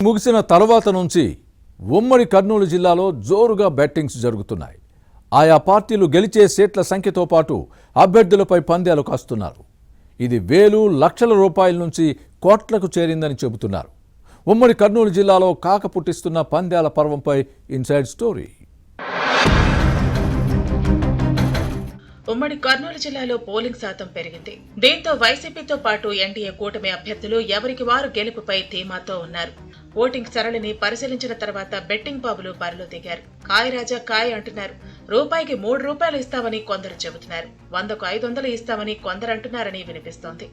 ముగిసిన తర్వాత నుంచి ఉమ్మడి కర్నూలు జిల్లాలో జోరుగా బెట్టింగ్స్ జరుగుతున్నాయి. ఆయా పార్టీలు గెలిచే సీట్ల సంఖ్యతో పాటు అభ్యర్థులపై పందేలు కాస్తున్నారు. ఇది వేలు లక్షల రూపాయల నుంచి కోట్లకు చేరిందని చెబుతున్నారు. ఉమ్మడి కర్నూలు జిల్లాలో కాక పుట్టిస్తున్న పందేల పర్వంపై ఇన్సైడ్ స్టోరీ. ఉమ్మడి కర్నూలు జిల్లాలో పోలింగ్ శాతం పెరిగింది. దీంతో వైసీపీతో పాటు ఎన్డీఏ కూటమి అభ్యర్థులు ఎవరికి వారు గెలుపుపై ధీమాతో ఉన్నారు. ఓటింగ్ సరళిని పరిశీలించిన తర్వాత బెట్టింగ్ బాబులు బరిలో దిగారు. కాయ రాజా కాయ అంటున్నారు. రూపాయికి 3 రూపాయలు ఇస్తామని కొందరు చెబుతున్నారు. 100కు 500 ఇస్తామని కొందరు అంటున్నారని వినిపిస్తోంది.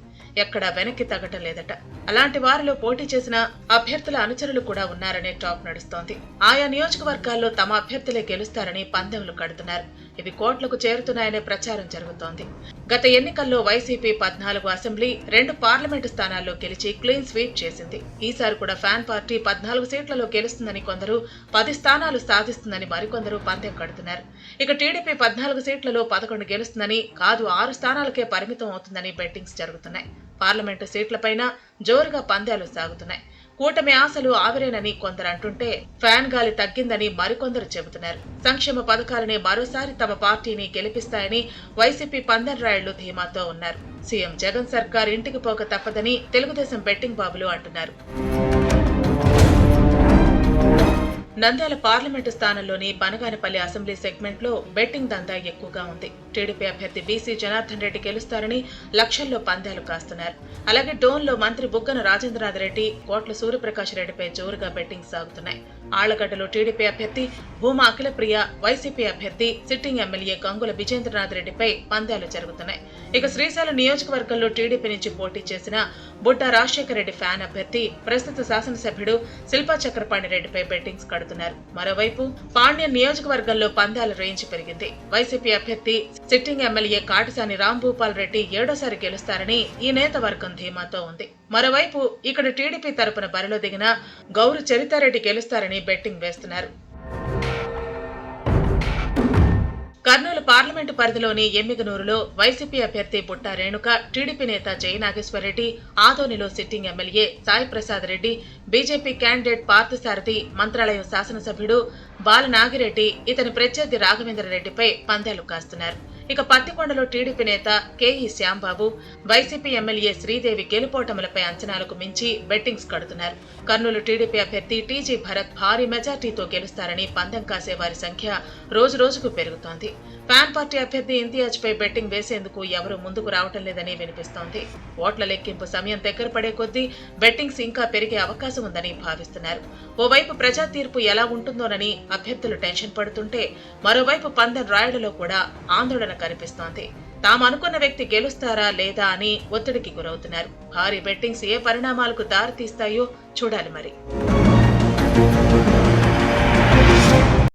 ఎక్కడా వెనక్కి తగ్గటం లేదట. అలాంటి వారిలో పోటీ చేసిన అభ్యర్థుల అనుచరులు కూడా ఉన్నారనే టాక్ నడుస్తోంది. ఆయా నియోజకవర్గాల్లో తమ అభ్యర్థులే గెలుస్తారని పందెంలు కడుతున్నారు. ఇవి కోట్లకు చేరుతున్నాయనే ప్రచారం జరుగుతోంది. గత ఎన్నికల్లో వైసీపీ 14 అసెంబ్లీ 2 పార్లమెంటు స్థానాల్లో గెలిచి క్లీన్ స్వీప్ చేసింది. ఈసారి కూడా ఫ్యాన్ పార్టీ 14 సీట్లలో గెలుస్తుందని కొందరు, 10 స్థానాలు సాధిస్తుందని మరికొందరు పందెం కడుతున్నారు. ఇక టీడీపీ 14 సీట్లలో 11 గెలుస్తుందని, కాదు 6 స్థానాలకే పరిమితం అవుతుందని బెట్టింగ్స్ జరుగుతున్నాయి. పార్లమెంటు సీట్లపైన జోరుగా పందేలు సాగుతున్నాయి. కూటమి ఆశలు ఆవిరేనని కొందరు అంటుంటే ఫ్యాన్ గాలి తగ్గిందని మరికొందరు చెబుతున్నారు. సంక్షేమ పథకాలనే మరోసారి తమ పార్టీని గెలిపిస్తాయని వైసీపీ పందెం రాయుళ్లు ధీమాతో ఉన్నారు. సీఎం జగన్ సర్కార్ ఇంటికి పోక తప్పదని తెలుగుదేశం బెట్టింగ్ బాబులు అంటున్నారు. నంద్యాల పార్లమెంటు స్థానంలోని బనగానపల్లి అసెంబ్లీ సెగ్మెంట్ లో బెట్టింగ్ దందా ఎక్కువగా ఉంది. టీడీపీ అభ్యర్థి బీసీ జనార్దన్ రెడ్డి గెలుస్తారని లక్షల్లో పందాలు కాస్తున్నారు. అలాగే డోన్లో మంత్రి బుగ్గన రాజేంద్రనాథ్ రెడ్డి, కోట్ల సూర్యప్రకాష్ రెడ్డిపై జోరుగా బెట్టింగ్ సాగుతున్నాయి. ఆళ్లగడ్డలో టీడీపీ అభ్యర్థి భూమా అఖిలప్రియ, వైసీపీ అభ్యర్థి సిట్టింగ్ ఎమ్మెల్యే గంగుల విజేంద్రనాథ్ రెడ్డిపై పందాలు జరుగుతున్నాయి. ఇక శ్రీశైలం నియోజకవర్గంలో టీడీపీ నుంచి పోటీ చేసిన బుడ్డా రాజశేఖర రెడ్డి ఫ్యాన్ అభ్యర్థి ప్రస్తుత శాసనసభ్యుడు శిల్పా చక్రపాణి రెడ్డిపై బెట్టింగ్స్ కడుతున్నారు. మరోవైపు పాండ్యం నియోజకవర్గంలో పందాల రేంజ్ పెరిగింది. వైసీపీ అభ్యర్థి సిట్టింగ్ ఎమ్మెల్యే కాటసాని రాంభూపాల్ రెడ్డి 7వ గెలుస్తారని ఈ నేత వర్గం ధీమాతో ఉంది. మరోవైపు ఇక్కడ టీడీపీ తరపున బరిలో దిగిన గౌరు చరితారెడ్డి గెలుస్తారని బెట్టింగ్ వేస్తున్నారు. కర్నూలు పార్లమెంటు పరిధిలోని ఎమ్మిగనూరులో వైసీపీ అభ్యర్థి బుట్టా రేణుక, టీడీపీ నేత జయనాగేశ్వరరెడ్డి, ఆదోనిలో sitting MLA Sai Prasad Reddy, BJP candidate Parthasarathi, Mantralayam శాసనసభ్యుడు బాలనాగిరెడ్డి, ఇతని ప్రత్యర్థి రాఘవేంద్రరెడ్డిపై పందేలు కాస్తున్నారు. ఇక పత్తికొండలో టీడీపీ నేత KE Shyambabu, YCP MLA Sridevi గెలుపోటములపై అంచనాలకు మించి బెట్టింగ్స్ కడుతున్నారు. కర్నూలు టీడీపీ అభ్యర్థి టీజీ భరత్ భారీ మెజార్టీతో గెలుస్తారని పందెం కాసే వారి సంఖ్య రోజురోజుకు పెరుగుతోంది. ఫ్యాన్ పార్టీ అభ్యర్థి ఇంతియాజ్ పై బెట్టింగ్ వేసేందుకు ఎవరూ ముందుకు రావటం లేదని వినిపిస్తోంది. ఓట్ల లెక్కింపు సమయం దగ్గర పడే కొద్దీ బెట్టింగ్స్ ఇంకా పెరిగే అవకాశం ఉందని భావిస్తున్నారు. ఓవైపు ప్రజా తీర్పు ఎలా ఉంటుందోనని అభ్యర్థులు టెన్షన్ పడుతుంటే, మరోవైపు పందెం రాయుడులో కూడా ఆందోళన కనిపిస్తోంది. తాము అనుకున్న వ్యక్తి గెలుస్తారా లేదా అని ఒత్తిడికి గురవుతున్నారు. భారీ బెట్టింగ్స్ ఏ పరిణామాలకు దారితీస్తాయో చూడాలి మరి.